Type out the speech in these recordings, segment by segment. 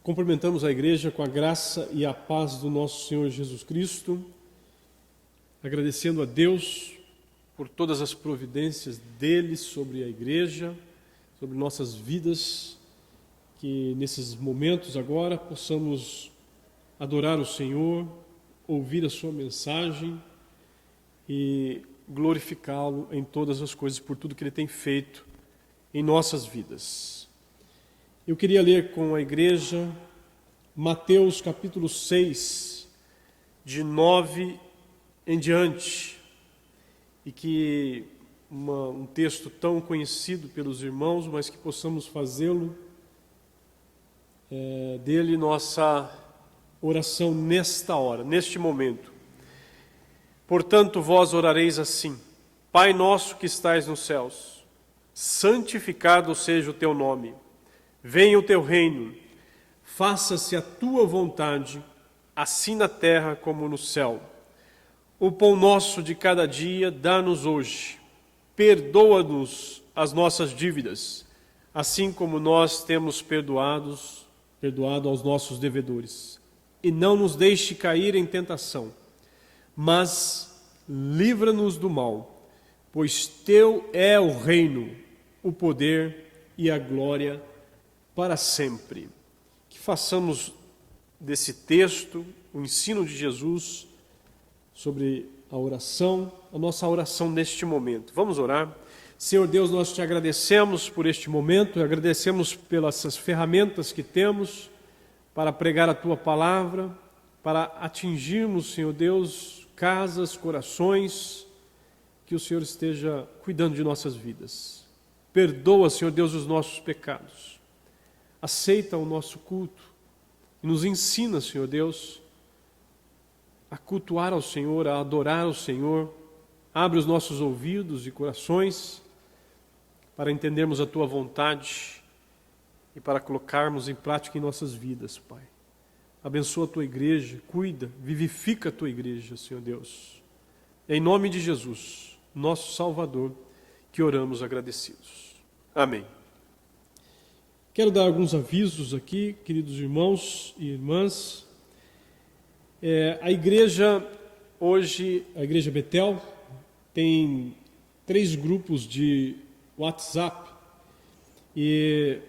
Cumprimentamos a igreja com a graça e a paz do nosso Senhor Jesus Cristo, agradecendo a Deus por todas as providências dele sobre a igreja, sobre nossas vidas, que nesses momentos agora possamos adorar o Senhor, ouvir a sua mensagem e glorificá-lo em todas as coisas por tudo que ele tem feito em nossas vidas. Eu queria ler com a igreja Mateus capítulo 6, de 9 em diante, e que um texto tão conhecido pelos irmãos, mas que possamos fazê-lo dele nossa oração nesta hora, neste momento. Portanto, vós orareis assim: Pai nosso que estais nos céus, santificado seja o teu nome. Venha o teu reino, faça-se a tua vontade, assim na terra como no céu. O pão nosso de cada dia dá-nos hoje. Perdoa-nos as nossas dívidas, assim como nós temos perdoado aos nossos devedores. E não nos deixe cair em tentação, mas livra-nos do mal, pois teu é o reino, o poder e a glória para sempre. Que façamos desse texto, o ensino de Jesus sobre a oração, a nossa oração neste momento. Vamos orar. Senhor Deus, nós te agradecemos por este momento, agradecemos pelas ferramentas que temos para pregar a tua palavra, para atingirmos, Senhor Deus, casas, corações, que o Senhor esteja cuidando de nossas vidas. Perdoa, Senhor Deus, os nossos pecados. Aceita o nosso culto e nos ensina, Senhor Deus, a cultuar ao Senhor, a adorar ao Senhor. Abre os nossos ouvidos e corações para entendermos a Tua vontade e para colocarmos em prática em nossas vidas, Pai. Abençoa a Tua igreja, cuida, vivifica a Tua igreja, Senhor Deus. Em nome de Jesus, nosso Salvador, que oramos agradecidos. Amém. Quero dar alguns avisos aqui, queridos irmãos e irmãs. A igreja hoje, a igreja Betel, tem 3 grupos de WhatsApp e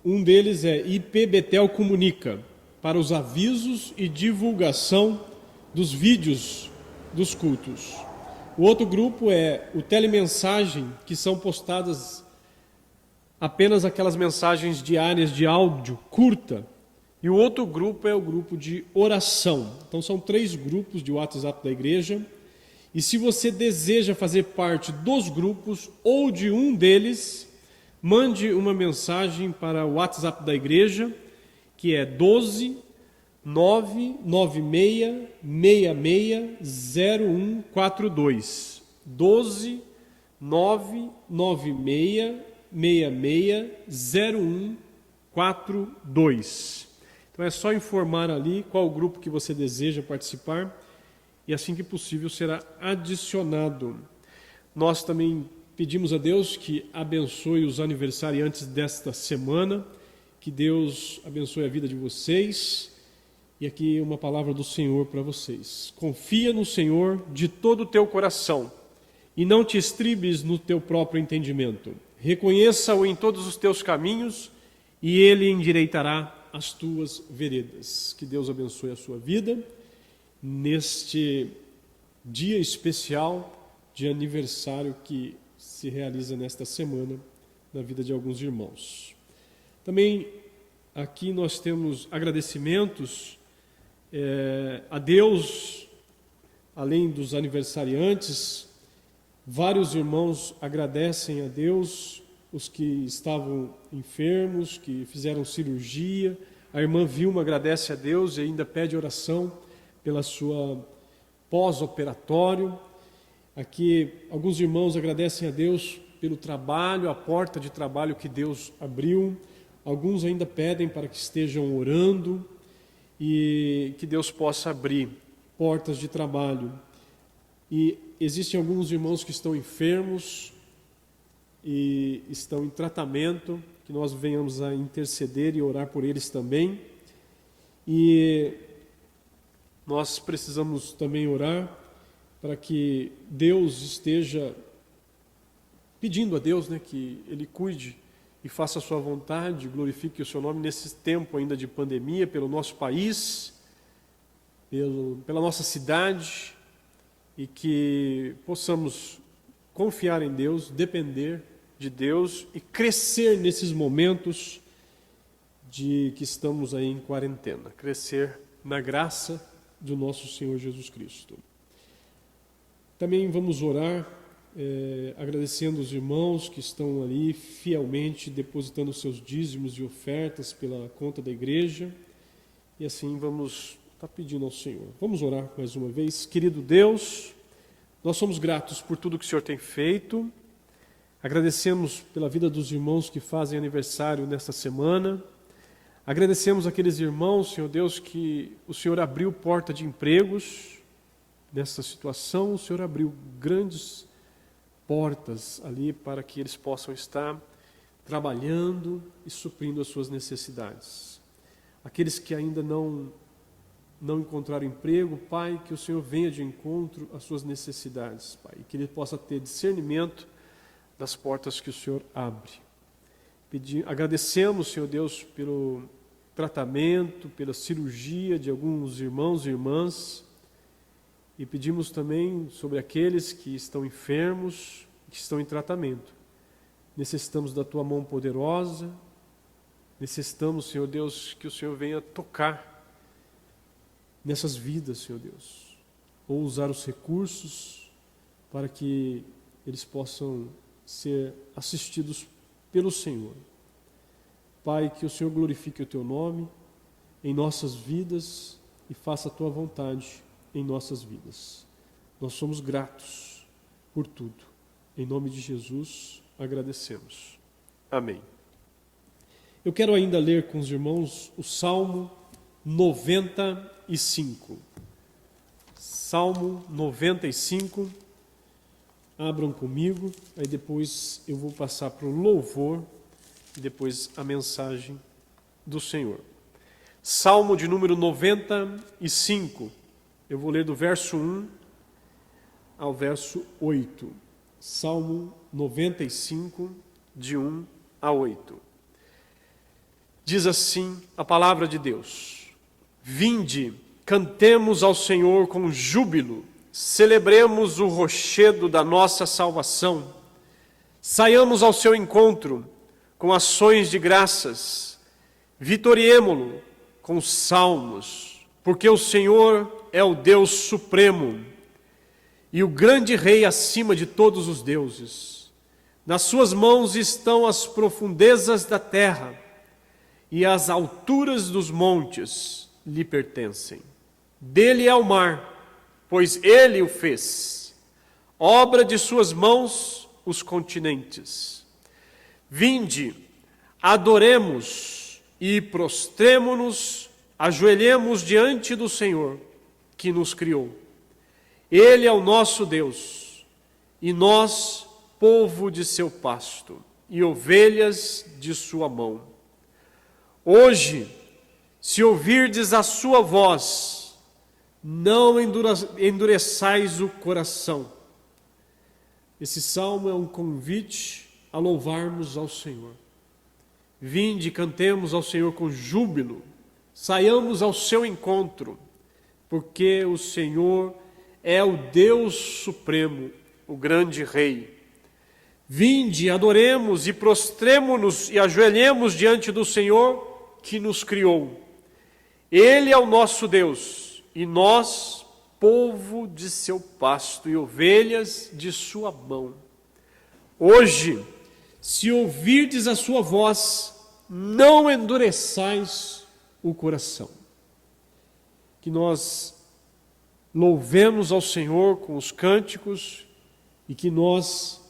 um deles é IP Betel Comunica, para os avisos e divulgação dos vídeos dos cultos. O outro grupo é o Telemensagem, que são postadas apenas aquelas mensagens diárias de áudio curta, e o outro grupo é o grupo de oração. Então são 3 grupos de WhatsApp da igreja, e se você deseja fazer parte dos grupos ou de um deles, mande uma mensagem para o WhatsApp da igreja, que é 12 996 66 0142. 12 996 660142. Então é só informar ali qual o grupo que você deseja participar e assim que possível será adicionado. Nós também pedimos a Deus que abençoe os aniversariantes desta semana, que Deus abençoe a vida de vocês. E aqui uma palavra do Senhor para vocês. Confia no Senhor de todo o teu coração e não te estribes no teu próprio entendimento. Reconheça-o em todos os teus caminhos e ele endireitará as tuas veredas. Que Deus abençoe a sua vida neste dia especial de aniversário que se realiza nesta semana na vida de alguns irmãos. Também aqui nós temos agradecimentos a Deus, além dos aniversariantes. Vários irmãos agradecem a Deus, os que estavam enfermos, que fizeram cirurgia. A irmã Vilma agradece a Deus e ainda pede oração pela sua pós-operatório. Aqui alguns irmãos agradecem a Deus pelo trabalho, a porta de trabalho que Deus abriu. Alguns ainda pedem para que estejam orando e que Deus possa abrir portas de trabalho. E existem alguns irmãos que estão enfermos e estão em tratamento, que nós venhamos a interceder e orar por eles também. E nós precisamos também orar para que Deus esteja pedindo a Deus, que Ele cuide e faça a sua vontade, glorifique o seu nome nesse tempo ainda de pandemia, pelo nosso país, pela nossa cidade, e que possamos confiar em Deus, depender de Deus e crescer nesses momentos de que estamos aí em quarentena, crescer na graça do nosso Senhor Jesus Cristo. Também vamos orar, agradecendo os irmãos que estão ali fielmente depositando seus dízimos e ofertas pela conta da igreja, e assim vamos estar pedindo ao Senhor. Vamos orar mais uma vez. Querido Deus, nós somos gratos por tudo que o Senhor tem feito, agradecemos pela vida dos irmãos que fazem aniversário nesta semana, agradecemos aqueles irmãos, Senhor Deus, que o Senhor abriu porta de empregos. Nessa situação, o Senhor abriu grandes portas ali para que eles possam estar trabalhando e suprindo as suas necessidades. Aqueles que ainda não encontraram emprego, Pai, que o Senhor venha de encontro às suas necessidades, Pai, e que ele possa ter discernimento das portas que o Senhor abre. Agradecemos, Senhor Deus, pelo tratamento, pela cirurgia de alguns irmãos e irmãs, e pedimos também sobre aqueles que estão enfermos, que estão em tratamento. Necessitamos da Tua mão poderosa, necessitamos, Senhor Deus, que o Senhor venha tocar nessas vidas, Senhor Deus, ou usar os recursos para que eles possam ser assistidos pelo Senhor. Pai, que o Senhor glorifique o Teu nome em nossas vidas e faça a Tua vontade em nossas vidas. Nós somos gratos por tudo. Em nome de Jesus, agradecemos. Amém. Eu quero ainda ler com os irmãos o Salmo 95. Salmo 95. Abram comigo, aí depois eu vou passar para o louvor e depois a mensagem do Senhor. Salmo de número 95. Eu vou ler do verso 1 ao verso 8. Salmo 95, de 1 a 8. Diz assim a palavra de Deus: Vinde, cantemos ao Senhor com júbilo, celebremos o rochedo da nossa salvação. Saiamos ao seu encontro com ações de graças, vitoriemo-lo com salmos, porque o Senhor é o Deus supremo e o grande Rei acima de todos os deuses. Nas suas mãos estão as profundezas da terra e as alturas dos montes lhe pertencem. Dele é o mar, pois ele o fez. Obra de suas mãos os continentes. Vinde, adoremos e prostremo-nos, ajoelhemos diante do Senhor, que nos criou. Ele é o nosso Deus, e nós, povo de seu pasto, e ovelhas de sua mão. Hoje, se ouvirdes a sua voz, não endureçais o coração. Esse salmo é um convite a louvarmos ao Senhor. Vinde, cantemos ao Senhor com júbilo, saiamos ao seu encontro, porque o Senhor é o Deus supremo, o grande Rei. Vinde, adoremos e prostremo-nos e ajoelhemos diante do Senhor que nos criou. Ele é o nosso Deus, e nós, povo de seu pasto e ovelhas de sua mão. Hoje, se ouvirdes a sua voz, não endureçais o coração. Que nós louvemos ao Senhor com os cânticos e que nós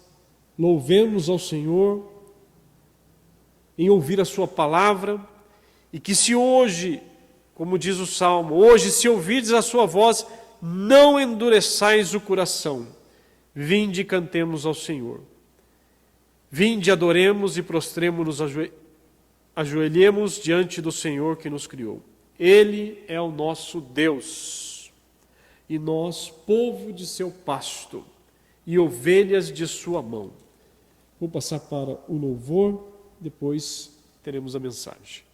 louvemos ao Senhor em ouvir a sua palavra, e que se hoje, como diz o Salmo, hoje se ouvirdes a sua voz, não endureçais o coração. Vinde e cantemos ao Senhor. Vinde, adoremos e prostremo-nos ajoelhemos diante do Senhor que nos criou. Ele é o nosso Deus, e nós, povo de seu pasto, e ovelhas de sua mão. Vou passar para o louvor, depois teremos a mensagem.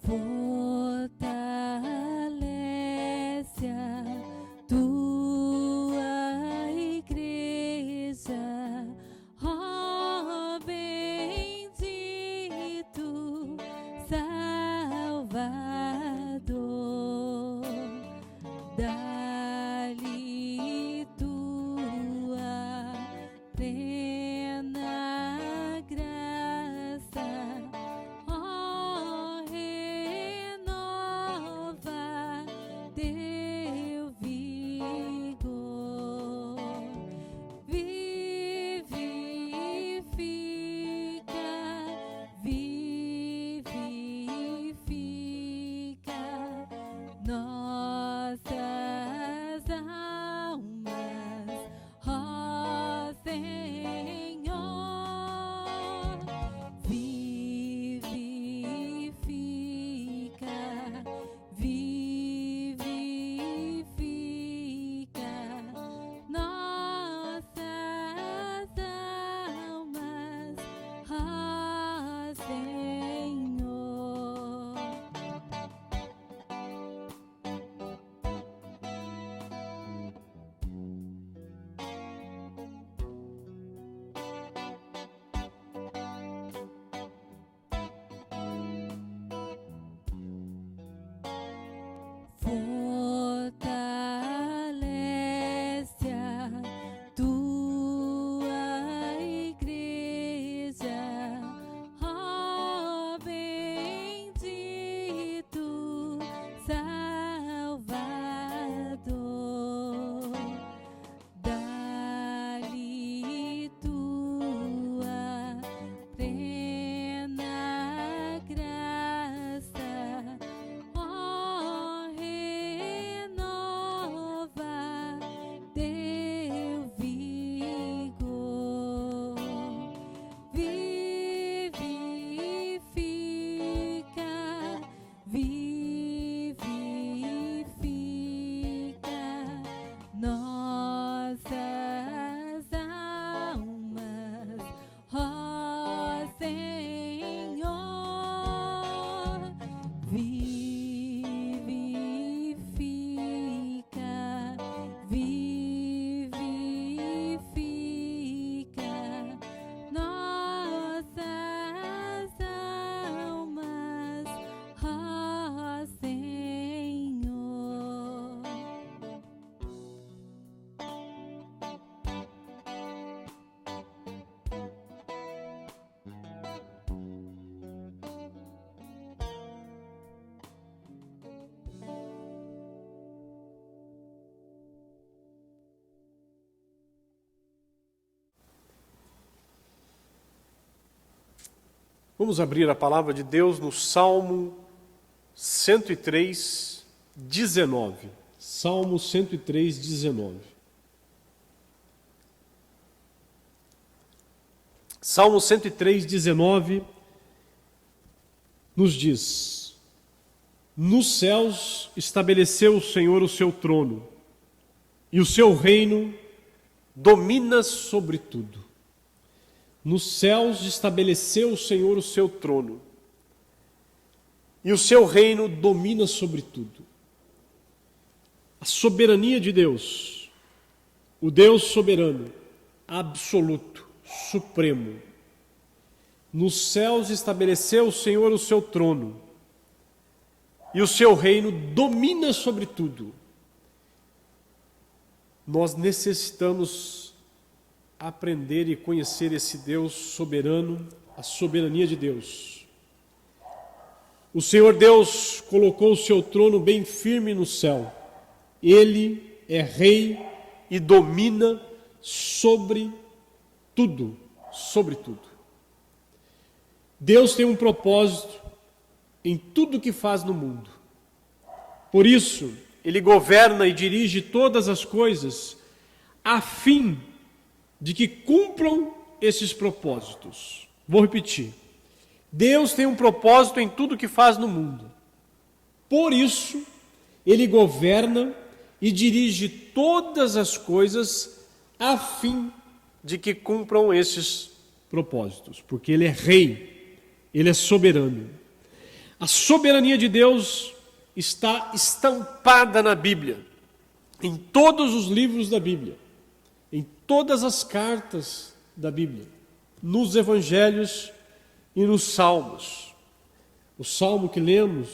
Fortalece a tua igreja, ó bendito Salvador, dá-lhe tua plena graça. Vamos abrir a palavra de Deus no Salmo 103, 19. Salmo 103, 19. Salmo 103, 19 nos diz: nos céus estabeleceu o Senhor o seu trono, e o seu reino domina sobre tudo. Nos céus estabeleceu o Senhor o seu trono, e o seu reino domina sobre tudo. A soberania de Deus, o Deus soberano, absoluto, supremo. Nos céus estabeleceu o Senhor o seu trono, e o seu reino domina sobre tudo. Nós necessitamos aprender e conhecer esse Deus soberano, a soberania de Deus. O Senhor Deus colocou o seu trono bem firme no céu. Ele é rei e domina sobre tudo, sobre tudo. Deus tem um propósito em tudo que faz no mundo. Por isso, Ele governa e dirige todas as coisas a fim de que cumpram esses propósitos. Vou repetir. Deus tem um propósito em tudo que faz no mundo. Por isso, Ele governa e dirige todas as coisas a fim de que cumpram esses propósitos. Porque Ele é rei, Ele é soberano. A soberania de Deus está estampada na Bíblia, em todos os livros da Bíblia, em todas as cartas da Bíblia, nos evangelhos e nos salmos. O salmo que lemos: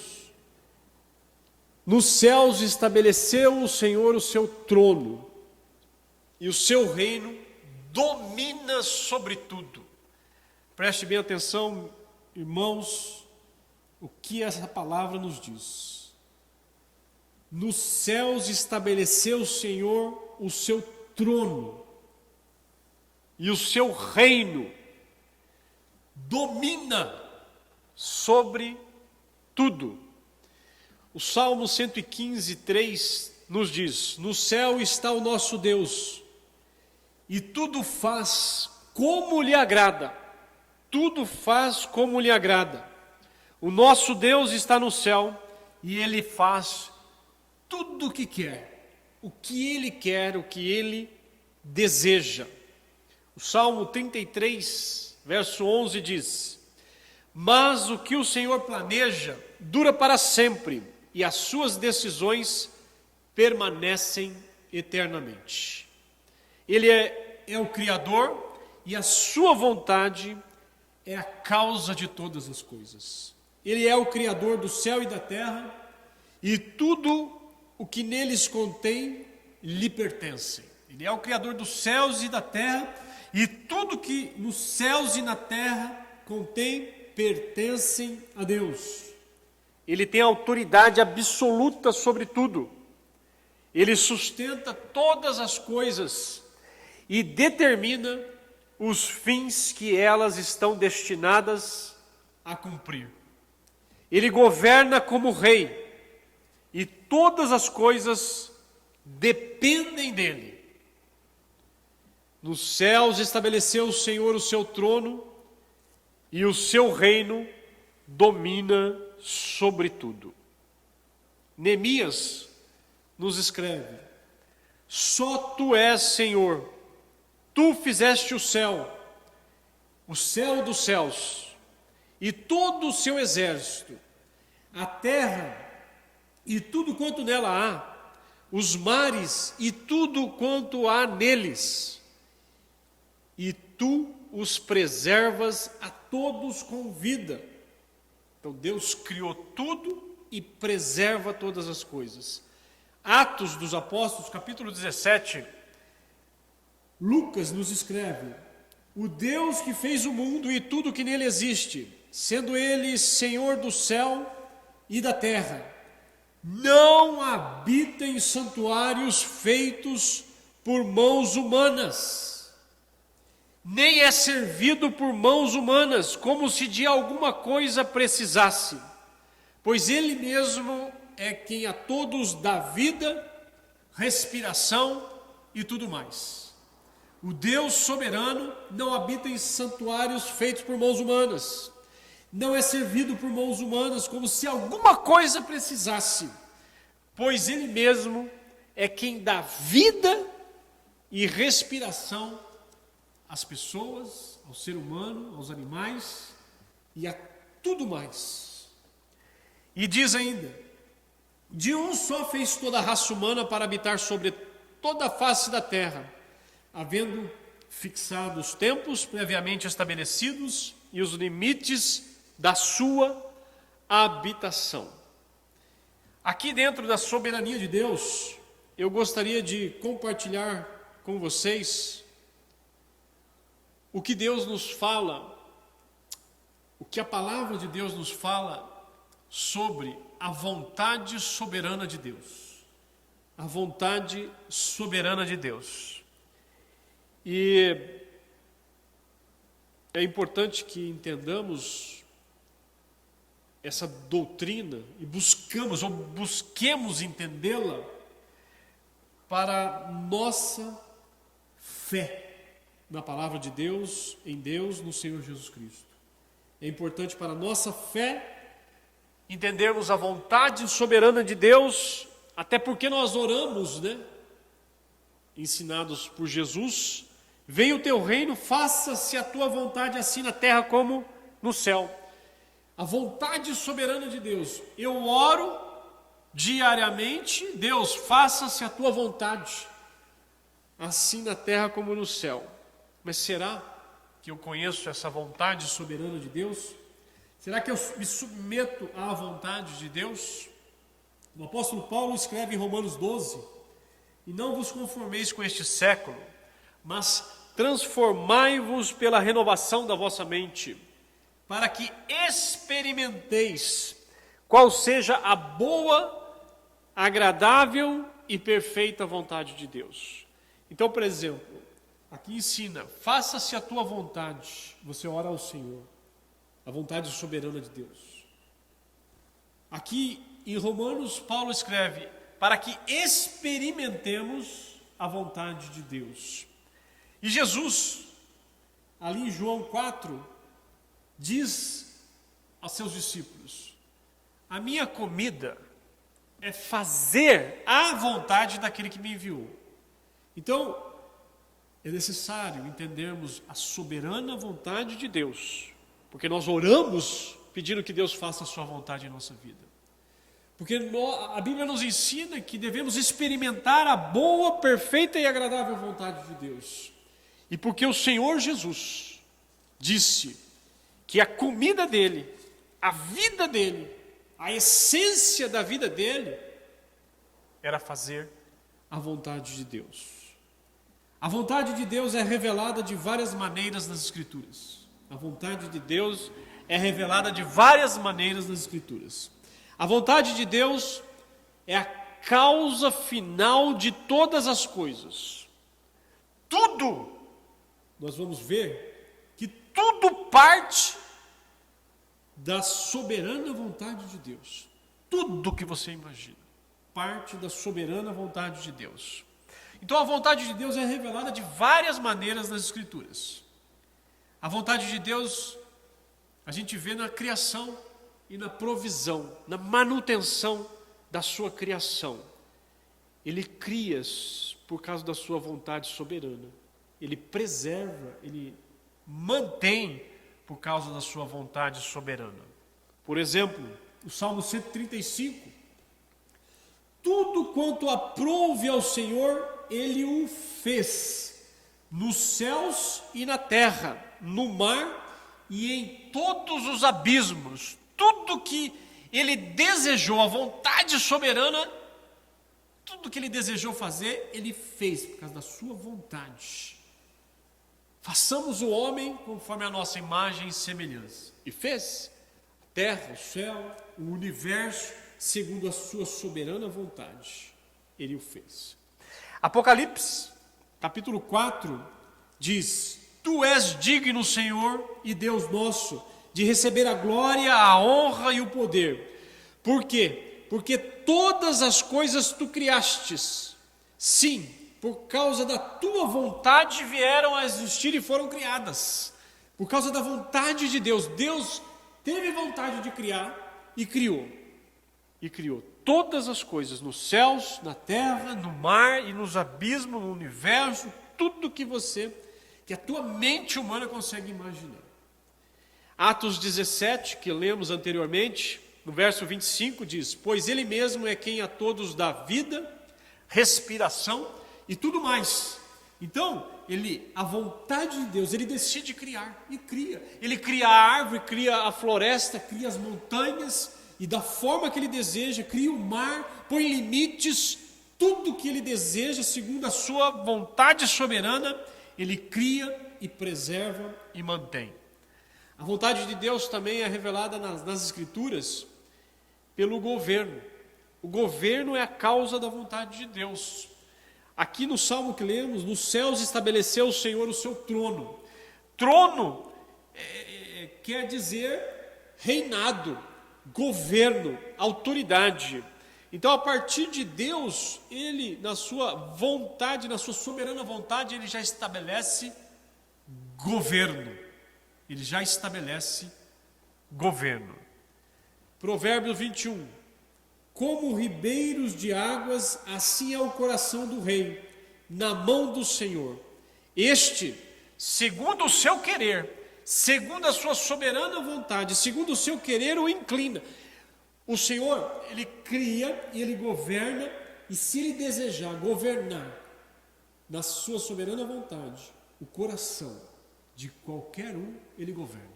nos céus estabeleceu o Senhor o seu trono, e o seu reino domina sobre tudo. Preste bem atenção, irmãos, o que essa palavra nos diz. Nos céus estabeleceu o Senhor o seu trono, e o seu reino domina sobre tudo. O Salmo 115, 3 nos diz: no céu está o nosso Deus, e tudo faz como lhe agrada. Tudo faz como lhe agrada. O nosso Deus está no céu, e Ele faz tudo o que quer, o que Ele quer, o que Ele deseja. O Salmo 33, verso 11 diz: mas o que o Senhor planeja dura para sempre, e as suas decisões permanecem eternamente. Ele é o Criador, e a sua vontade é a causa de todas as coisas. Ele é o Criador do céu e da terra, e tudo o que neles contém lhe pertence. Ele é o Criador dos céus e da terra, e tudo que nos céus e na terra contém pertencem a Deus. Ele tem autoridade absoluta sobre tudo. Ele sustenta todas as coisas e determina os fins que elas estão destinadas a cumprir. Ele governa como rei, e todas as coisas dependem dele. Nos céus estabeleceu o Senhor o seu trono, e o seu reino domina sobre tudo. Neemias nos escreve: só tu és Senhor, tu fizeste o céu dos céus, e todo o seu exército, a terra e tudo quanto nela há, os mares e tudo quanto há neles, e tu os preservas a todos com vida. Então Deus criou tudo e preserva todas as coisas. Atos dos Apóstolos, capítulo 17, Lucas nos escreve: o Deus que fez o mundo e tudo que nele existe, sendo Ele Senhor do céu e da terra, não habita em santuários feitos por mãos humanas, nem é servido por mãos humanas, como se de alguma coisa precisasse, pois Ele mesmo é quem a todos dá vida, respiração e tudo mais. O Deus soberano não habita em santuários feitos por mãos humanas, não é servido por mãos humanas como se alguma coisa precisasse, pois Ele mesmo é quem dá vida e respiração às pessoas, ao ser humano, aos animais e a tudo mais. E diz ainda: de um só fez toda a raça humana para habitar sobre toda a face da terra, havendo fixado os tempos previamente estabelecidos e os limites da sua habitação. Aqui dentro da soberania de Deus, eu gostaria de compartilhar com vocês o que Deus nos fala, o que a palavra de Deus nos fala sobre a vontade soberana de Deus. A vontade soberana de Deus. E é importante que entendamos essa doutrina e busquemos entendê-la para nossa fé na palavra de Deus, em Deus, no Senhor Jesus Cristo. É importante para a nossa fé entendermos a vontade soberana de Deus, até porque nós oramos, ensinados por Jesus: venha o teu reino, faça-se a tua vontade, assim na terra como no céu. A vontade soberana de Deus. Eu oro diariamente: Deus, faça-se a tua vontade, assim na terra como no céu. Mas será que eu conheço essa vontade soberana de Deus? Será que eu me submeto à vontade de Deus? O apóstolo Paulo escreve em Romanos 12: e não vos conformeis com este século, mas transformai-vos pela renovação da vossa mente, para que experimenteis qual seja a boa, agradável e perfeita vontade de Deus. Então, por exemplo, aqui ensina: faça-se a tua vontade. Você ora ao Senhor, a vontade soberana de Deus. Aqui em Romanos, Paulo escreve: para que experimentemos a vontade de Deus. E Jesus, ali em João 4, diz aos seus discípulos: a minha comida é fazer a vontade daquele que me enviou. Então, é necessário entendermos a soberana vontade de Deus, porque nós oramos pedindo que Deus faça a sua vontade em nossa vida. Porque a Bíblia nos ensina que devemos experimentar a boa, perfeita e agradável vontade de Deus. E porque o Senhor Jesus disse que a comida dele, a vida dele, a essência da vida dele era fazer a vontade de Deus. A vontade de Deus é revelada de várias maneiras nas Escrituras. A vontade de Deus é revelada de várias maneiras nas Escrituras. A vontade de Deus é a causa final de todas as coisas. Tudo, nós vamos ver que tudo parte da soberana vontade de Deus. Tudo que você imagina parte da soberana vontade de Deus. Então a vontade de Deus é revelada de várias maneiras nas Escrituras. A vontade de Deus a gente vê na criação e na provisão, na manutenção da sua criação. Ele cria por causa da sua vontade soberana. Ele preserva, ele mantém por causa da sua vontade soberana. Por exemplo, o Salmo 135: tudo quanto aprouve ao Senhor, Ele o fez, nos céus e na terra, no mar e em todos os abismos. Tudo que Ele desejou, a vontade soberana, tudo que Ele desejou fazer, Ele fez por causa da sua vontade. Façamos o homem conforme a nossa imagem e semelhança. E fez a terra, o céu, o universo, segundo a sua soberana vontade. Ele o fez. Apocalipse, capítulo 4, diz: Tu és digno, Senhor e Deus nosso, de receber a glória, a honra e o poder. Por quê? Porque todas as coisas tu criastes. Sim, por causa da tua vontade vieram a existir e foram criadas. Por causa da vontade de Deus. Deus teve vontade de criar e criou. E criou todas as coisas, nos céus, na terra, no mar e nos abismos, no universo, tudo que a tua mente humana consegue imaginar. Atos 17, que lemos anteriormente, no verso 25 diz: pois ele mesmo é quem a todos dá vida, respiração e tudo mais. Então, a vontade de Deus, ele decide criar e cria. Ele cria a árvore, cria a floresta, cria as montanhas e da forma que ele deseja, cria o mar, põe limites, tudo que ele deseja, segundo a sua vontade soberana, ele cria e preserva e mantém. A vontade de Deus também é revelada nas Escrituras pelo governo. O governo é a causa da vontade de Deus. Aqui no Salmo que lemos, nos céus estabeleceu o Senhor o seu trono. Trono quer dizer reinado, governo, autoridade. Então, a partir de Deus, ele, na sua vontade, na sua soberana vontade, ele já estabelece governo. Ele já estabelece governo. Provérbios 21. Como ribeiros de águas, assim é o coração do rei, na mão do Senhor. Este, segundo o seu querer, segundo a sua soberana vontade, segundo o seu querer, o inclina. O Senhor, ele cria e ele governa, e se ele desejar governar na sua soberana vontade, o coração de qualquer um, ele governa.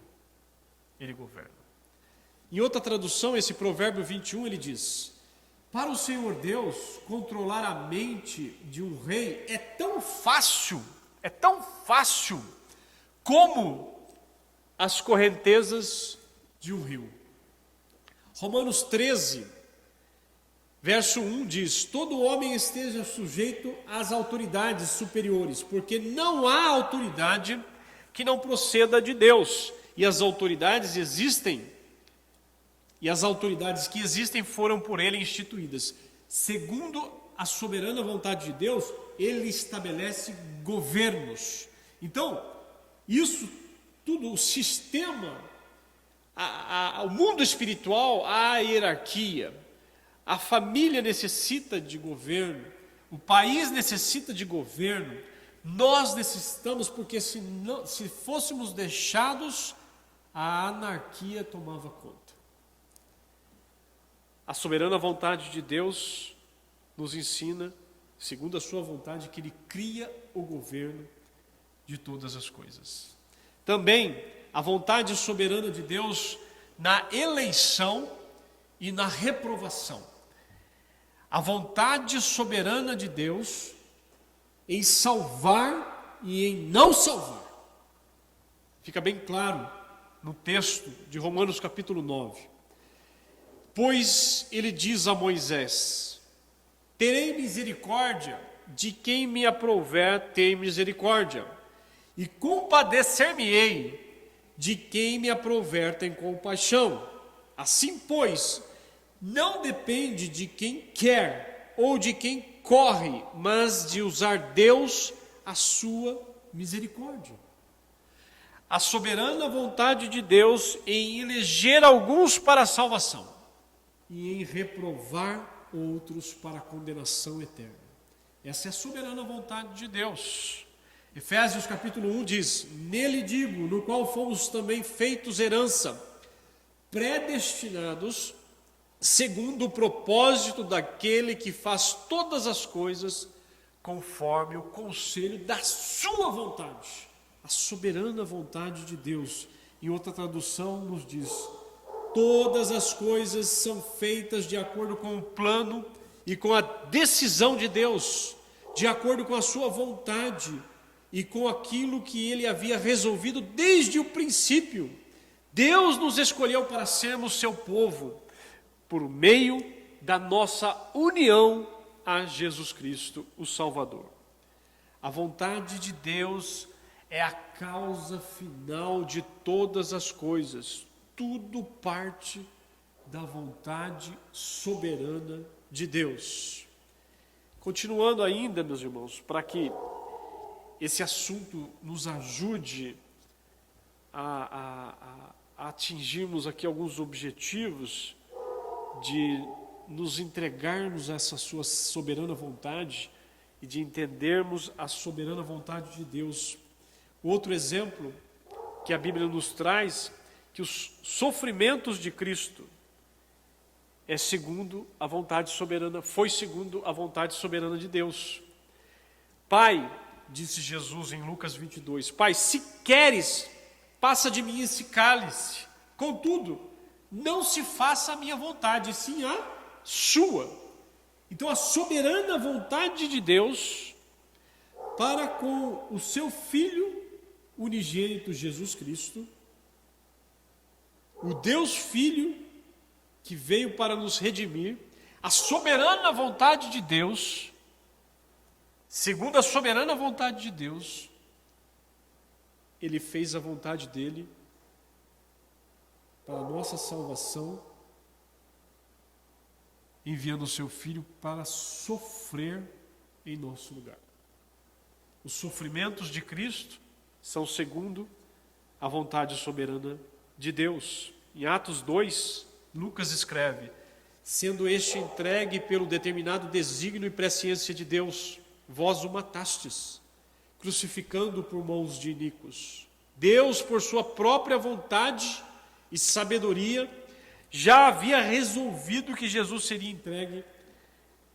Ele governa. Em outra tradução, esse provérbio 21, ele diz: para o Senhor Deus, controlar a mente de um rei é tão fácil como as correntezas de um rio. Romanos 13, verso 1 diz: todo homem esteja sujeito às autoridades superiores, porque não há autoridade que não proceda de Deus, e as autoridades que existem foram por ele instituídas. Segundo a soberana vontade de Deus, ele estabelece governos. Então, isso tudo, o sistema, o mundo espiritual, a hierarquia, a família necessita de governo, o país necessita de governo, nós necessitamos, porque se fôssemos deixados, a anarquia tomava conta. A soberana vontade de Deus nos ensina, segundo a sua vontade, que ele cria o governo de todas as coisas. Também a vontade soberana de Deus na eleição e na reprovação. A vontade soberana de Deus em salvar e em não salvar. Fica bem claro no texto de Romanos capítulo 9. Pois ele diz a Moisés: terei misericórdia de quem me aprouver ter misericórdia, e compadecer-me-ei de quem me aprouver ter compaixão. Assim, pois, não depende de quem quer ou de quem corre, mas de usar Deus a sua misericórdia. A soberana vontade de Deus em eleger alguns para a salvação e em reprovar outros para a condenação eterna. Essa é a soberana vontade de Deus. Efésios capítulo 1 diz: nele digo, no qual fomos também feitos herança, predestinados segundo o propósito daquele que faz todas as coisas conforme o conselho da sua vontade. A soberana vontade de Deus. Em outra tradução nos diz: todas as coisas são feitas de acordo com o plano e com a decisão de Deus, de acordo com a sua vontade e com aquilo que ele havia resolvido desde o princípio. Deus nos escolheu para sermos seu povo, por meio da nossa união a Jesus Cristo, o Salvador. A vontade de Deus é a causa final de todas as coisas. Tudo parte da vontade soberana de Deus. Continuando ainda, meus irmãos, para que esse assunto nos ajude a atingirmos aqui alguns objetivos de nos entregarmos a essa sua soberana vontade e de entendermos a soberana vontade de Deus. Outro exemplo que a Bíblia nos traz, que os sofrimentos de Cristo é segundo a vontade soberana, foi segundo a vontade soberana de Deus. Pai, disse Jesus em Lucas 22, Pai, se queres, passa de mim esse cálice. Contudo, não se faça a minha vontade, sim a sua. Então a soberana vontade de Deus para com o seu Filho unigênito Jesus Cristo, o Deus Filho que veio para nos redimir, a soberana vontade de Deus, segundo a soberana vontade de Deus, Ele fez a vontade dEle para a nossa salvação, enviando o seu Filho para sofrer em nosso lugar. Os sofrimentos de Cristo são segundo a vontade soberana de Deus. Em Atos 2, Lucas escreve, sendo este entregue pelo determinado desígnio e presciência de Deus, vós o matastes, crucificando por mãos de iníquos. Deus, por sua própria vontade e sabedoria, já havia resolvido que Jesus seria entregue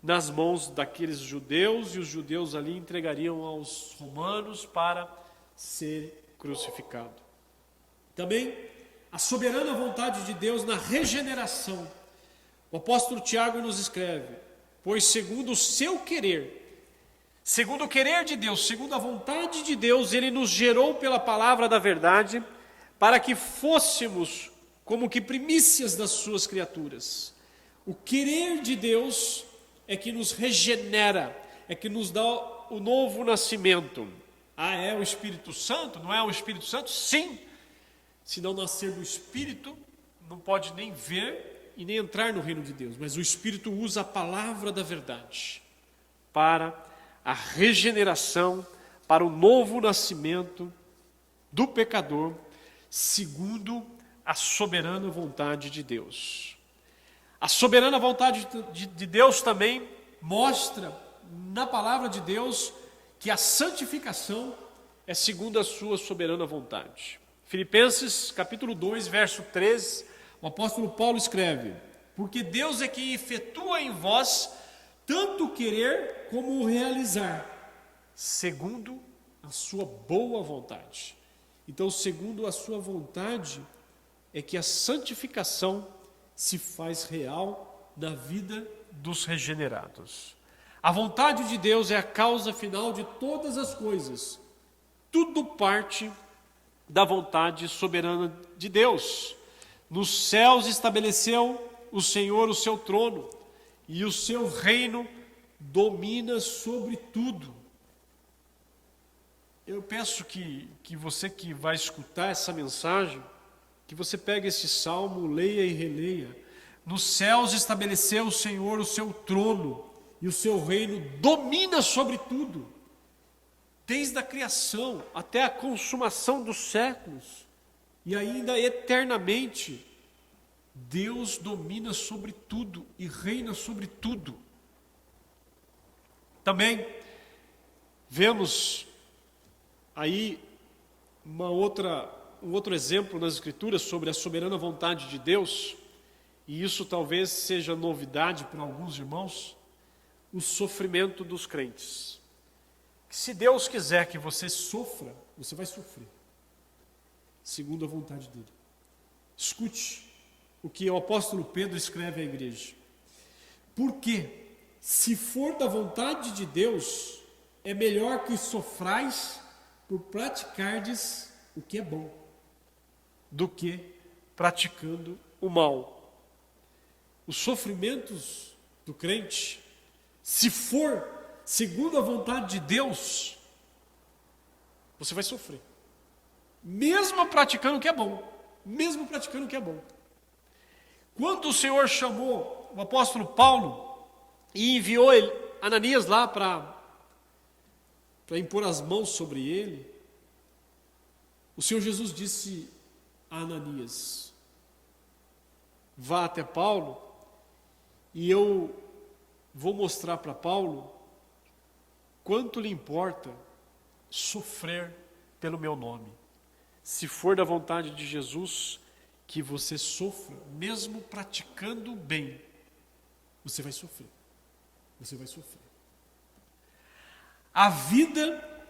nas mãos daqueles judeus, e os judeus ali entregariam aos romanos para ser crucificado. Também a soberana vontade de Deus na regeneração. O apóstolo Tiago nos escreve, pois segundo o seu querer, segundo o querer de Deus, segundo a vontade de Deus, Ele nos gerou pela palavra da verdade, para que fôssemos como que primícias das suas criaturas. O querer de Deus é que nos regenera, é que nos dá o novo nascimento. Ah, é o Espírito Santo? Não é o Espírito Santo? Sim. Se não nascer do Espírito, não pode nem ver e nem entrar no reino de Deus. Mas o Espírito usa a palavra da verdade para a regeneração, para o novo nascimento do pecador, segundo a soberana vontade de Deus. A soberana vontade de Deus também mostra na palavra de Deus que a santificação é segundo a sua soberana vontade. Filipenses capítulo 2, verso 13, o apóstolo Paulo escreve, porque Deus é quem efetua em vós tanto o querer como o realizar, segundo a sua boa vontade. Então, segundo a sua vontade, é que a santificação se faz real na vida dos regenerados. A vontade de Deus é a causa final de todas as coisas. Tudo parte da vontade soberana de Deus. Nos céus estabeleceu o Senhor o seu trono, e o seu reino domina sobre tudo. Eu peço que você que vai escutar essa mensagem, que você pegue esse salmo, leia e releia. Nos céus estabeleceu o Senhor o seu trono, e o seu reino domina sobre tudo. Desde a criação até a consumação dos séculos, e ainda eternamente, Deus domina sobre tudo e reina sobre tudo. Também vemos aí um outro exemplo nas Escrituras sobre a soberana vontade de Deus, e isso talvez seja novidade para alguns irmãos, o sofrimento dos crentes. Se Deus quiser que você sofra, você vai sofrer, segundo a vontade dele. Escute o que o apóstolo Pedro escreve à igreja. Porque, se for da vontade de Deus, é melhor que sofrais por praticardes o que é bom, do que praticando o mal. Os sofrimentos do crente, se for segundo a vontade de Deus, Você vai sofrer. Mesmo praticando o que é bom. Mesmo praticando o que é bom. Quando o Senhor chamou o apóstolo Paulo e enviou Ananias lá para impor as mãos sobre ele, o Senhor Jesus disse a Ananias: vá até Paulo e eu vou mostrar para Paulo quanto lhe importa sofrer pelo meu nome. Se for da vontade de Jesus que você sofra, mesmo praticando o bem, você vai sofrer. Você vai sofrer. A vida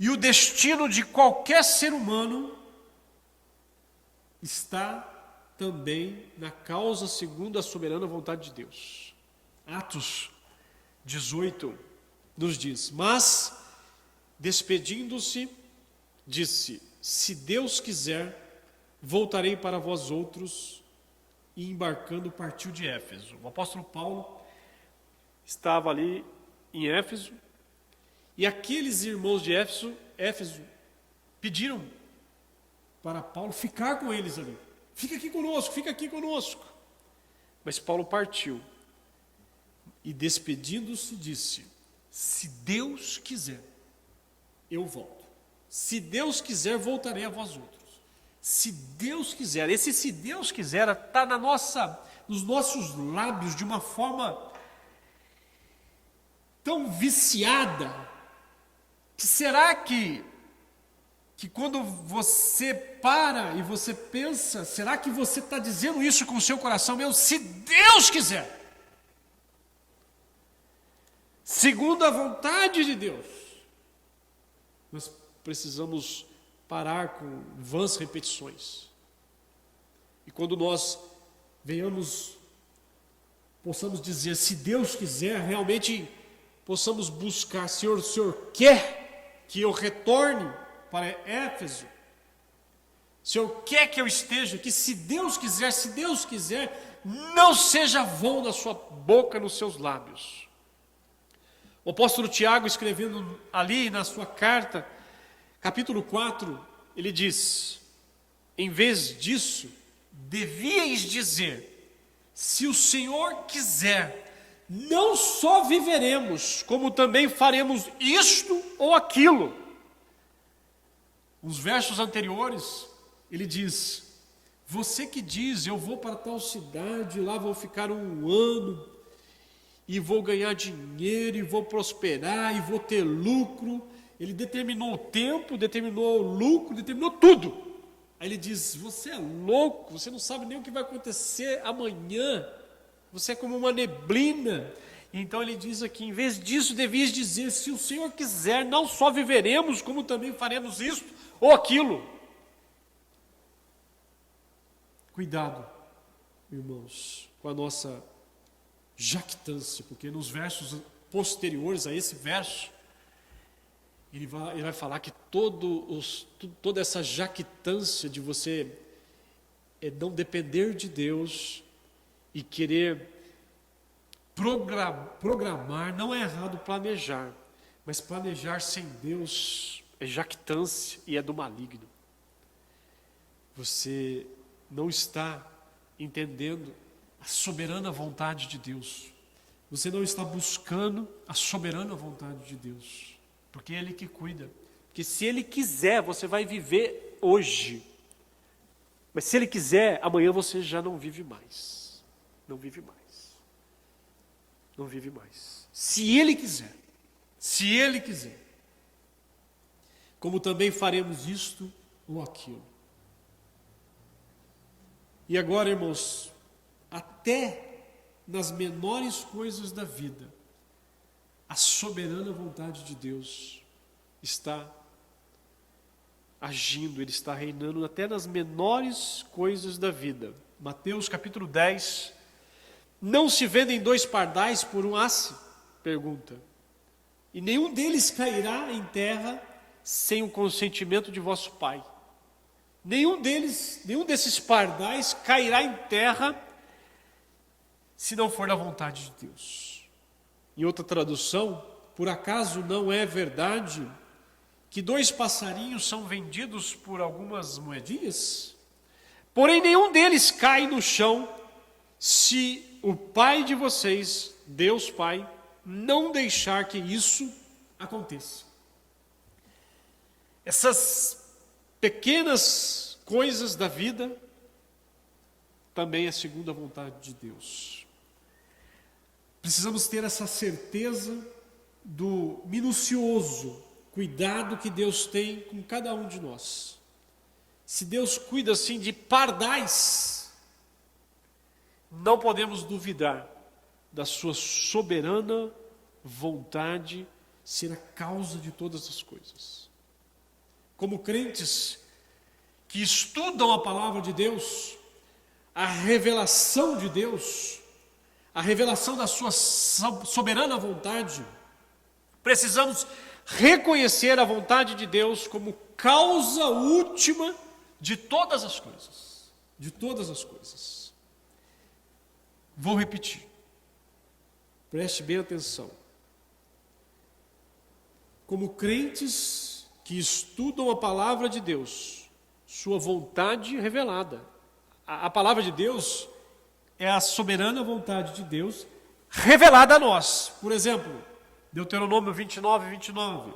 e o destino de qualquer ser humano está também na causa segundo a soberana vontade de Deus. Atos 18 nos diz: mas, despedindo-se, disse: se Deus quiser, voltarei para vós outros. E embarcando, partiu de Éfeso. O apóstolo Paulo estava ali em Éfeso, e aqueles irmãos de Éfeso pediram para Paulo ficar com eles ali. Fica aqui conosco, fica aqui conosco. Mas Paulo partiu e, despedindo-se, disse: se Deus quiser, eu volto. Se Deus quiser, voltarei a vós outros. Se Deus quiser, esse se Deus quiser está nos nossos lábios de uma forma tão viciada, que será que quando você para e você pensa, será que você está dizendo isso com o seu coração mesmo? Se Deus quiser, segundo a vontade de Deus. Nós precisamos parar com vãs repetições. E quando nós possamos dizer, se Deus quiser, realmente possamos buscar, Senhor, o Senhor quer que eu retorne para Éfeso? O Senhor quer que eu esteja aqui? Se Deus quiser, não seja vão na sua boca, nos seus lábios. O apóstolo Tiago, escrevendo ali na sua carta, capítulo 4, ele diz: em vez disso, devíeis dizer, se o Senhor quiser, não só viveremos, como também faremos isto ou aquilo. Uns versos anteriores, ele diz: você que diz, eu vou para tal cidade, lá vou ficar 1 ano, e vou ganhar dinheiro, e vou prosperar, e vou ter lucro. Ele determinou o tempo, determinou o lucro, determinou tudo. Aí ele diz: você é louco, você não sabe nem o que vai acontecer amanhã, você é como uma neblina. Então ele diz aqui: em vez disso, devias dizer, se o Senhor quiser, não só viveremos, como também faremos isto ou aquilo. Cuidado, irmãos, com a nossa jactância, porque nos versos posteriores a esse verso, ele vai falar que toda essa jactância de você não depender de Deus e querer programar, não é errado planejar, mas planejar sem Deus é jactância e é do maligno. Você não está entendendo a soberana vontade de Deus. Você não está buscando a soberana vontade de Deus. Porque é Ele que cuida. Porque se Ele quiser, você vai viver hoje. Mas se Ele quiser, amanhã você já não vive mais. Não vive mais. Não vive mais. Se Ele quiser. Se Ele quiser. Como também faremos isto ou aquilo. E agora, irmãos, até nas menores coisas da vida, a soberana vontade de Deus está agindo, Ele está reinando até nas menores coisas da vida. Mateus capítulo 10, não se vendem 2 pardais por um asse? Pergunta. E nenhum deles cairá em terra sem o consentimento de vosso Pai. Nenhum desses pardais cairá em terra se não for da vontade de Deus. Em outra tradução, por acaso não é verdade que 2 passarinhos são vendidos por algumas moedinhas? Porém, nenhum deles cai no chão se o Pai de vocês, Deus Pai, não deixar que isso aconteça. Essas pequenas coisas da vida também é segundo a vontade de Deus. Precisamos ter essa certeza do minucioso cuidado que Deus tem com cada um de nós. Se Deus cuida assim de pardais, não podemos duvidar da sua soberana vontade ser a causa de todas as coisas. Como crentes que estudam a palavra de Deus, a revelação de Deus, a revelação da sua soberana vontade, precisamos reconhecer a vontade de Deus como causa última de todas as coisas. De todas as coisas. Vou repetir. Preste bem atenção. Como crentes que estudam a palavra de Deus, sua vontade revelada. A palavra de Deus é a soberana vontade de Deus revelada a nós. Por exemplo, Deuteronômio 29:29.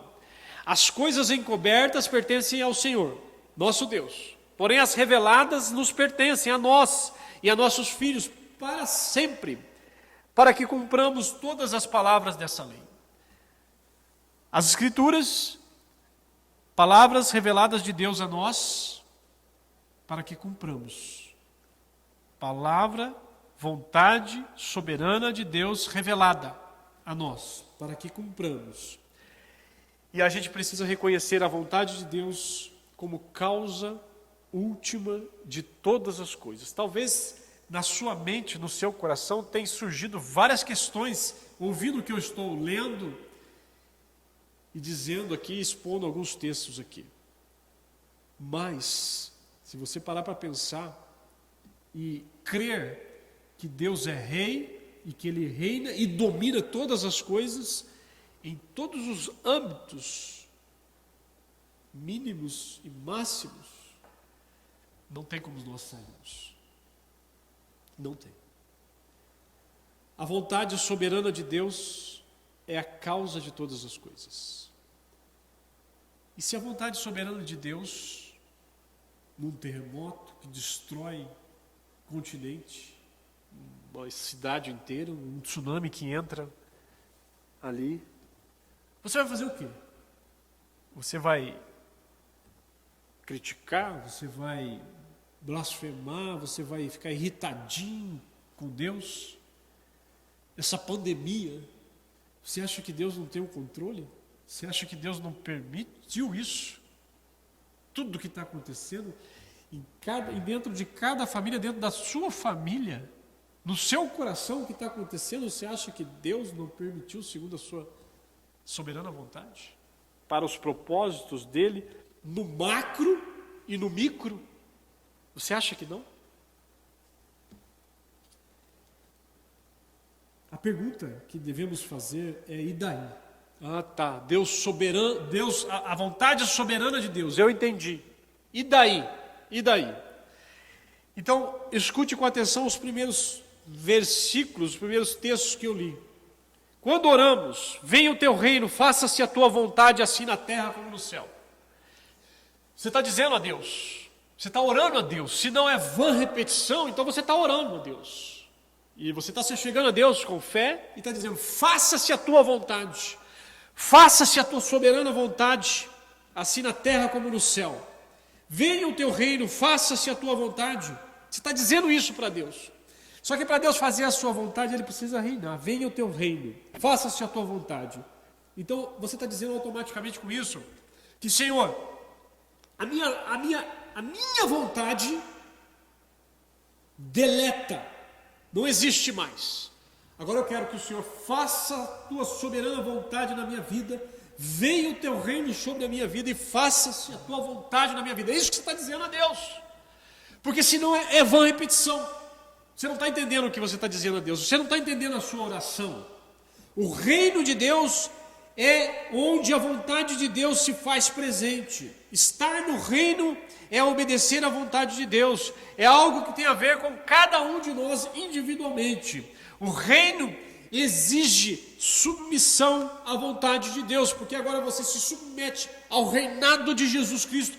As coisas encobertas pertencem ao Senhor, nosso Deus. Porém, as reveladas nos pertencem a nós e a nossos filhos para sempre, para que cumpramos todas as palavras dessa lei. As Escrituras, palavras reveladas de Deus a nós, para que cumpramos. Palavra, vontade soberana de Deus revelada a nós, para que cumpramos. E a gente precisa reconhecer a vontade de Deus como causa última de todas as coisas. Talvez na sua mente, no seu coração, tenham surgido várias questões, ouvindo o que eu estou lendo e dizendo aqui, expondo alguns textos aqui. Mas, se você parar para pensar e crer que Deus é rei e que Ele reina e domina todas as coisas, em todos os âmbitos mínimos e máximos, não tem como nós sairmos. Não tem. A vontade soberana de Deus é a causa de todas as coisas. E se a vontade soberana de Deus, num terremoto que destrói um continente, uma cidade inteira, um tsunami que entra ali, você vai fazer o quê? Você vai criticar, você vai blasfemar, você vai ficar irritadinho com Deus? Essa pandemia, você acha que Deus não tem o controle? Você acha que Deus não permitiu isso? Tudo que está acontecendo dentro de cada família, dentro da sua família, no seu coração, o que está acontecendo, você acha que Deus não permitiu segundo a sua soberana vontade? Para os propósitos dele, no macro e no micro? Você acha que não? A pergunta que devemos fazer é: e daí? Ah, tá. Deus soberano, a vontade soberana de Deus, eu entendi. E daí? E daí? Então, escute com atenção os primeiros versículos, os primeiros textos que eu li. Quando oramos, venha o teu reino, faça-se a tua vontade, assim na terra como no céu. Você está dizendo a Deus, você está orando a Deus. Se não é vã repetição, então você está orando a Deus. E você está se chegando a Deus com fé e está dizendo: faça-se a tua vontade, faça-se a tua soberana vontade, assim na terra como no céu. Venha o teu reino, faça-se a tua vontade. Você está dizendo isso para Deus. Só que para Deus fazer a sua vontade, Ele precisa reinar. Venha o teu reino, faça-se a tua vontade. Então, você está dizendo automaticamente com isso que, Senhor, a minha vontade deleta, não existe mais. Agora eu quero que o Senhor faça a tua soberana vontade na minha vida, venha o teu reino sobre a minha vida e faça-se a tua vontade na minha vida. É isso que você está dizendo a Deus. Porque senão é vã repetição. Você não está entendendo o que você está dizendo a Deus, você não está entendendo a sua oração. O reino de Deus é onde a vontade de Deus se faz presente. Estar no reino é obedecer à vontade de Deus. É algo que tem a ver com cada um de nós individualmente. O reino exige submissão à vontade de Deus, porque agora você se submete ao reinado de Jesus Cristo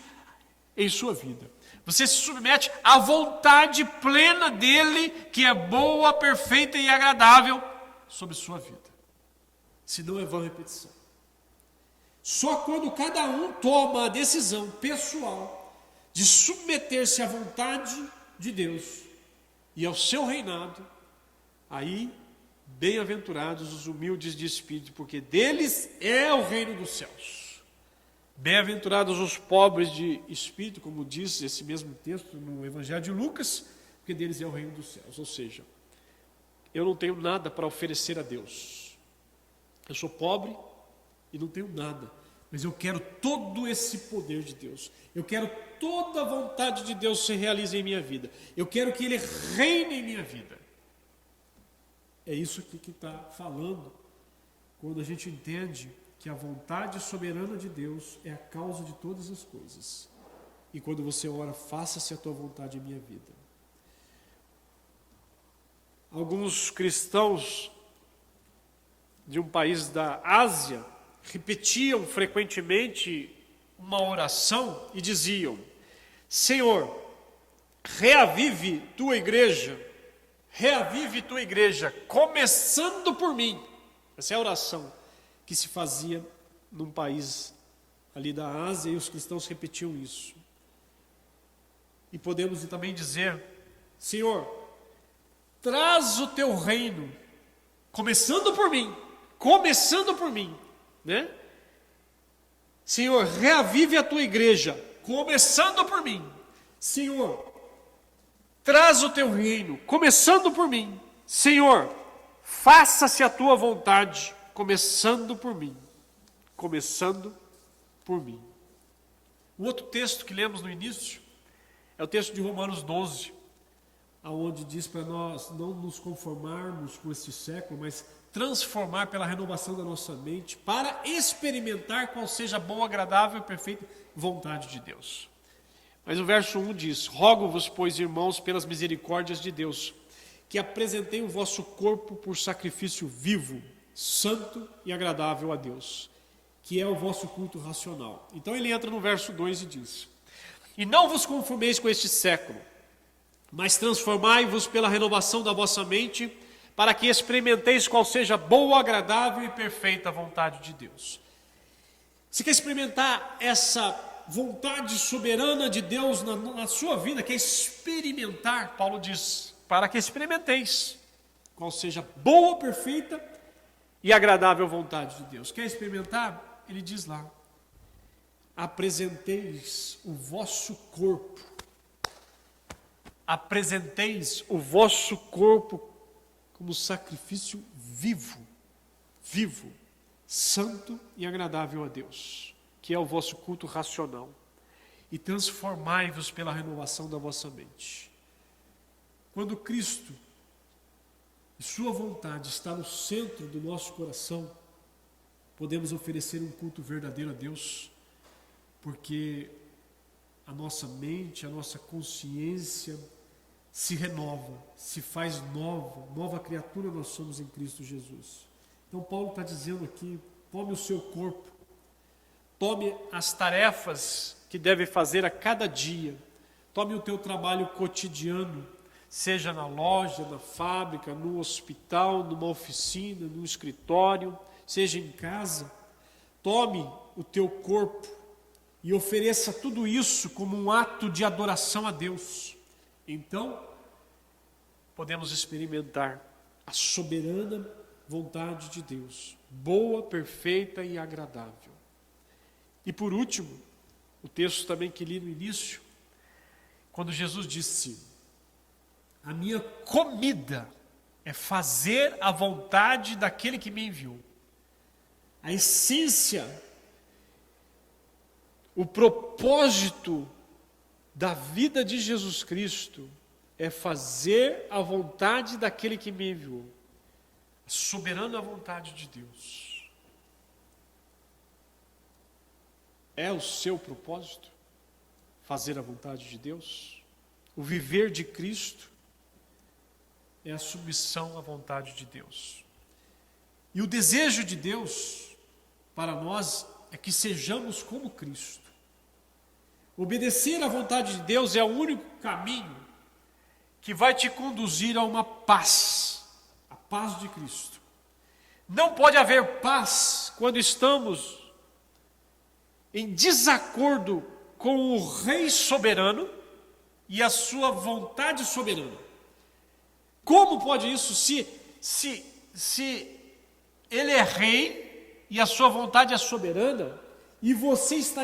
em sua vida. Você se submete à vontade plena dele, que é boa, perfeita e agradável sobre sua vida. Senão é vã repetição. Só quando cada um toma a decisão pessoal de submeter-se à vontade de Deus e ao seu reinado, aí, bem-aventurados os humildes de espírito, porque deles é o reino dos céus. Bem-aventurados os pobres de espírito, como diz esse mesmo texto no Evangelho de Lucas, porque deles é o reino dos céus. Ou seja, eu não tenho nada para oferecer a Deus. Eu sou pobre e não tenho nada, mas eu quero todo esse poder de Deus. Eu quero toda a vontade de Deus se realize em minha vida. Eu quero que Ele reine em minha vida. É isso aqui que está falando quando a gente entende que a vontade soberana de Deus é a causa de todas as coisas. E quando você ora, faça-se a tua vontade em minha vida. Alguns cristãos de um país da Ásia repetiam frequentemente uma oração e diziam: Senhor, reavive tua igreja, começando por mim. Essa é a oração que se fazia num país ali da Ásia, e os cristãos repetiam isso. E podemos também dizer: Senhor, traz o teu reino, começando por mim, né? Senhor, reavive a tua igreja, começando por mim. Senhor, traz o teu reino, começando por mim. Senhor, faça-se a tua vontade, começando por mim. O outro texto que lemos no início é o texto de Romanos 12, aonde diz para nós não nos conformarmos com este século, mas transformar pela renovação da nossa mente, para experimentar qual seja a boa, agradável e perfeita vontade de Deus. Mas o verso 1 diz: rogo-vos, pois, irmãos, pelas misericórdias de Deus, que apresentei o vosso corpo por sacrifício vivo, santo e agradável a Deus, que é o vosso culto racional. Então ele entra no verso 2 e diz: e não vos conformeis com este século, mas transformai-vos pela renovação da vossa mente, para que experimenteis qual seja a boa, agradável e perfeita vontade de Deus. Você quer experimentar essa vontade soberana de Deus na sua vida? Quer experimentar? Paulo diz: para que experimenteis qual seja a boa, perfeita e agradável vontade de Deus. Quer experimentar? Ele diz lá: apresenteis o vosso corpo. Apresenteis o vosso corpo como sacrifício vivo, santo e agradável a Deus, que é o vosso culto racional, e transformai-vos pela renovação da vossa mente. Quando Cristo e sua vontade está no centro do nosso coração, podemos oferecer um culto verdadeiro a Deus, porque a nossa mente, a nossa consciência se renova, se faz nova criatura nós somos em Cristo Jesus. Então Paulo está dizendo aqui: tome o seu corpo, tome as tarefas que deve fazer a cada dia, tome o teu trabalho cotidiano, seja na loja, na fábrica, no hospital, numa oficina, no escritório, seja em casa. Tome o teu corpo e ofereça tudo isso como um ato de adoração a Deus. Então, podemos experimentar a soberana vontade de Deus, boa, perfeita e agradável. E por último, o texto também que li no início, quando Jesus disse: a minha comida é fazer a vontade daquele que me enviou. A essência, o propósito da vida de Jesus Cristo é fazer a vontade daquele que me enviou, a soberana vontade de Deus. É o seu propósito fazer a vontade de Deus? O viver de Cristo é a submissão à vontade de Deus. E o desejo de Deus para nós é que sejamos como Cristo. Obedecer à vontade de Deus é o único caminho que vai te conduzir a uma paz, a paz de Cristo. Não pode haver paz quando estamos em desacordo com o Rei soberano e a sua vontade soberana. Como pode isso se ele é rei e a sua vontade é soberana e você está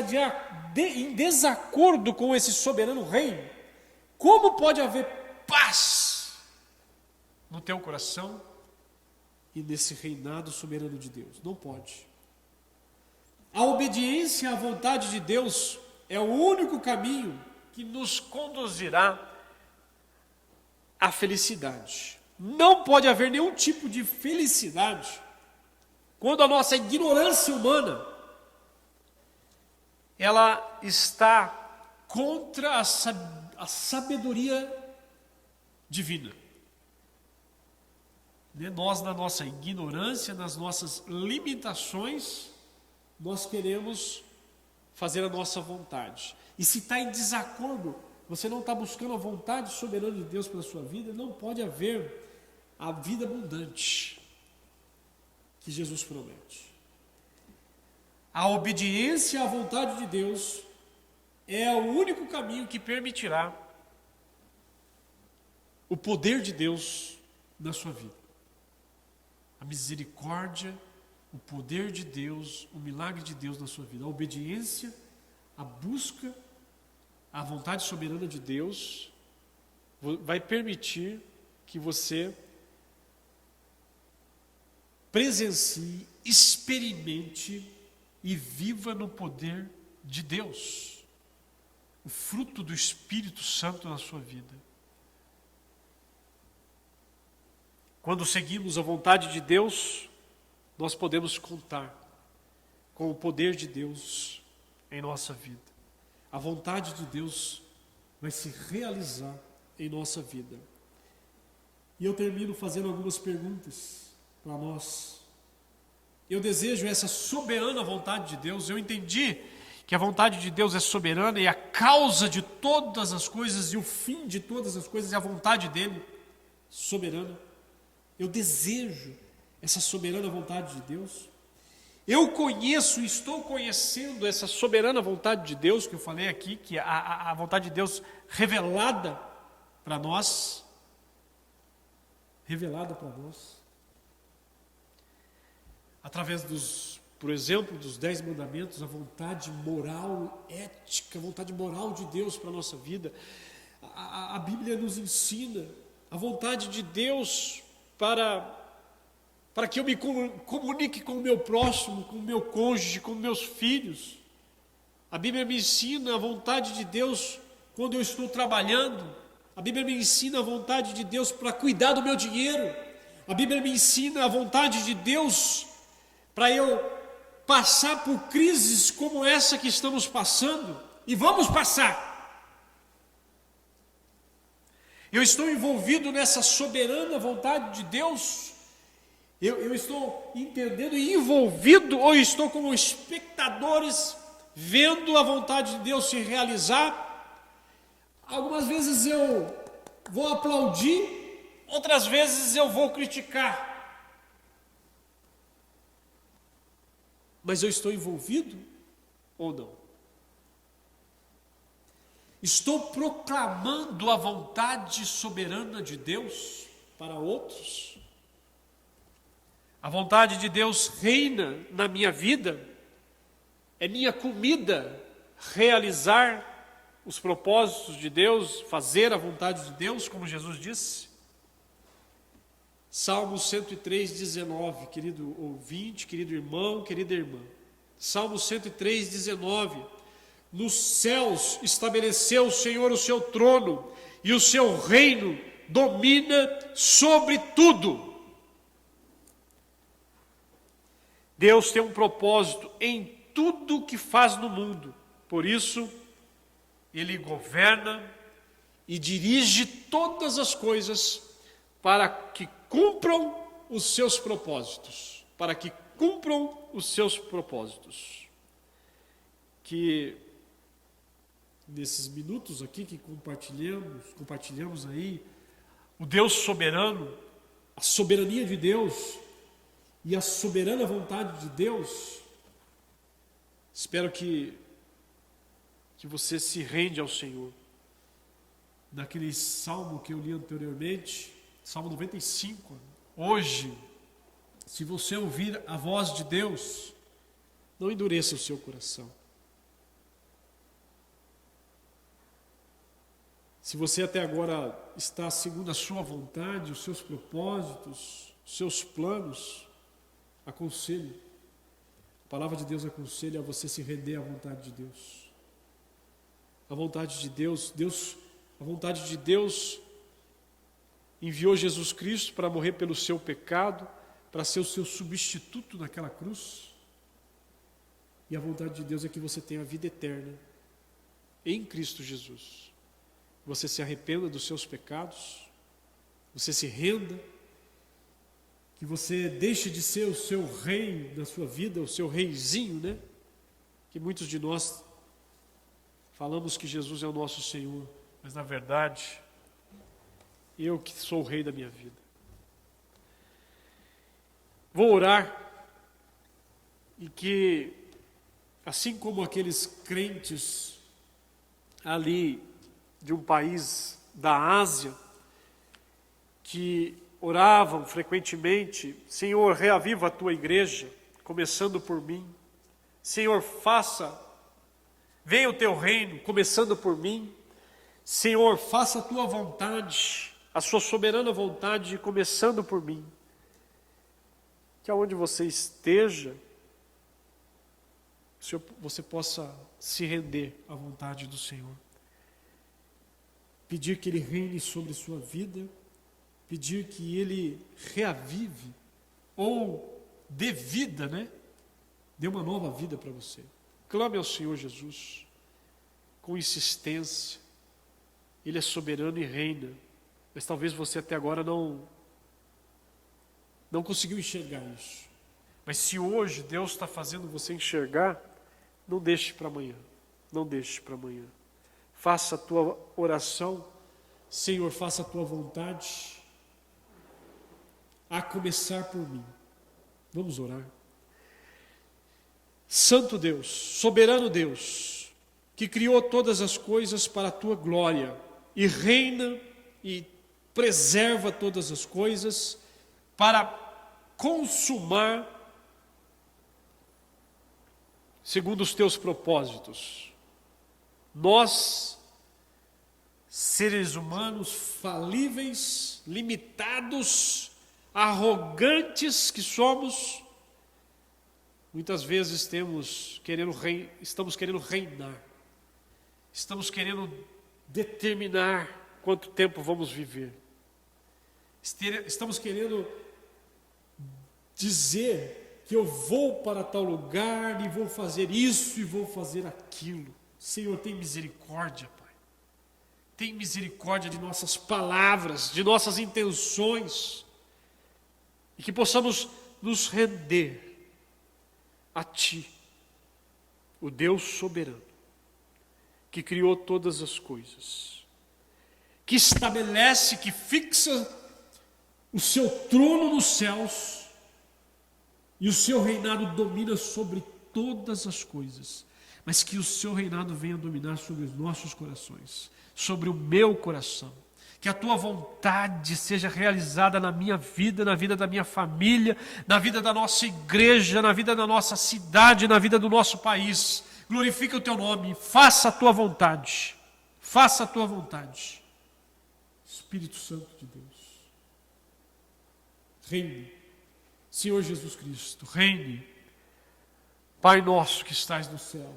em desacordo com esse soberano rei? Como pode haver paz no teu coração e nesse reinado soberano de Deus? Não pode. A obediência à vontade de Deus é o único caminho que nos conduzirá à felicidade. Não pode haver nenhum tipo de felicidade quando a nossa ignorância humana ela está contra a sabedoria divina. Nós, na nossa ignorância, nas nossas limitações, nós queremos fazer a nossa vontade. E se está em desacordo, você não está buscando a vontade soberana de Deus para a sua vida, não pode haver a vida abundante que Jesus promete. A obediência à vontade de Deus é o único caminho que permitirá o poder de Deus na sua vida. A misericórdia, o poder de Deus, o milagre de Deus na sua vida. A obediência, a busca, a vontade soberana de Deus vai permitir que você presencie, experimente e viva no poder de Deus. O fruto do Espírito Santo na sua vida. Quando seguimos a vontade de Deus, nós podemos contar com o poder de Deus em nossa vida. A vontade de Deus vai se realizar em nossa vida. E eu termino fazendo algumas perguntas para nós. Eu desejo essa soberana vontade de Deus. Eu entendi que a vontade de Deus é soberana e a causa de todas as coisas e o fim de todas as coisas é a vontade dele, soberana. Eu desejo essa soberana vontade de Deus. Eu conheço e estou conhecendo essa soberana vontade de Deus, que eu falei aqui, que é a vontade de Deus revelada para nós. Revelada para nós. Através por exemplo, dos 10 mandamentos, a vontade moral, ética, a vontade moral de Deus para a nossa vida. A Bíblia nos ensina a vontade de Deus para que eu me comunique com o meu próximo, com o meu cônjuge, com meus filhos. A Bíblia me ensina a vontade de Deus quando eu estou trabalhando. A Bíblia me ensina a vontade de Deus para cuidar do meu dinheiro. A Bíblia me ensina a vontade de Deus para eu passar por crises como essa que estamos passando. E vamos passar. Eu estou envolvido nessa soberana vontade de Deus. Eu estou entendendo e envolvido, ou estou como espectadores, vendo a vontade de Deus se realizar. Algumas vezes eu vou aplaudir, outras vezes eu vou criticar. Mas eu estou envolvido ou não? Estou proclamando a vontade soberana de Deus para outros? A vontade de Deus reina na minha vida? É minha comida realizar os propósitos de Deus, fazer a vontade de Deus, como Jesus disse? Salmo 103, 19, querido ouvinte, querido irmão, querida irmã. Salmo 103, 19. Nos céus estabeleceu o Senhor o seu trono, e o seu reino domina sobre tudo. Deus tem um propósito em tudo o que faz no mundo. Por isso, Ele governa e dirige todas as coisas para que cumpram os seus propósitos. Para que cumpram os seus propósitos. Que nesses minutos aqui que compartilhamos aí, o Deus soberano, a soberania de Deus e a soberana vontade de Deus, espero que você se rende ao Senhor. Naquele salmo que eu li anteriormente, Salmo 95, hoje, se você ouvir a voz de Deus, não endureça o seu coração. Se você até agora está segundo a sua vontade, os seus propósitos, os seus planos, aconselho. A palavra de Deus aconselha a você se render à vontade de Deus. A vontade de Deus, a vontade de Deus enviou Jesus Cristo para morrer pelo seu pecado, para ser o seu substituto naquela cruz. E a vontade de Deus é que você tenha a vida eterna em Cristo Jesus. Você se arrependa dos seus pecados, você se renda, que você deixe de ser o seu rei da sua vida, o seu reizinho, né? Que muitos de nós falamos que Jesus é o nosso Senhor, mas na verdade, eu que sou o rei da minha vida. Vou orar e que, assim como aqueles crentes ali de um país da Ásia, que oravam frequentemente, Senhor, reaviva a tua igreja, começando por mim. Senhor, venha o teu reino, começando por mim. Senhor, faça a tua vontade, a sua soberana vontade, começando por mim. Que aonde você esteja, você possa se render à vontade do Senhor. Pedir que Ele reine sobre sua vida, pedir que Ele reavive, ou dê vida, né? Dê uma nova vida para você. Clame ao Senhor Jesus, com insistência. Ele é soberano e reina, mas talvez você até agora não conseguiu enxergar isso. Mas se hoje Deus está fazendo você enxergar, não deixe para amanhã, não deixe para amanhã. Faça a tua oração, Senhor, faça a tua vontade, a começar por mim. Vamos orar. Santo Deus, soberano Deus, que criou todas as coisas para a tua glória e reina e preserva todas as coisas para consumar segundo os teus propósitos. Nós, seres humanos falíveis, limitados, arrogantes que somos, muitas vezes estamos querendo reinar, estamos querendo determinar quanto tempo vamos viver, estamos querendo dizer que eu vou para tal lugar e vou fazer isso e vou fazer aquilo. Senhor, tem misericórdia, Pai. Tem misericórdia de nossas palavras, de nossas intenções, e que possamos nos render a Ti, o Deus soberano, que criou todas as coisas, que estabelece, que fixa o seu trono nos céus, e o seu reinado domina sobre todas as coisas, mas que o seu reinado venha dominar sobre os nossos corações, sobre o meu coração. Que a tua vontade seja realizada na minha vida, na vida da minha família, na vida da nossa igreja, na vida da nossa cidade, na vida do nosso país. Glorifica o teu nome, faça a tua vontade, faça a tua vontade. Espírito Santo de Deus, reine. Senhor Jesus Cristo, reine. Pai nosso que estás no céu,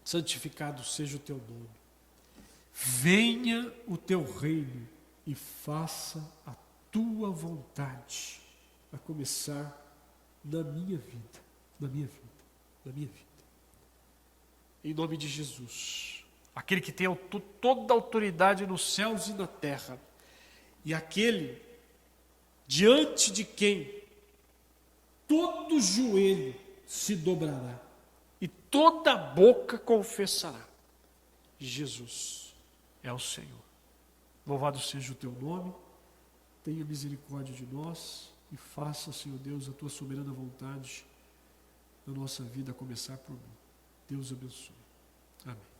santificado seja o teu nome. Venha o teu reino e faça a tua vontade, a começar na minha vida, na minha vida, na minha vida. Em nome de Jesus, aquele que tem toda a autoridade nos céus e na terra, e aquele diante de quem todo joelho se dobrará e toda boca confessará: Jesus é o Senhor. Louvado seja o teu nome, tenha misericórdia de nós e faça, Senhor Deus, a tua soberana vontade na nossa vida, a começar por mim. Deus abençoe. Amém.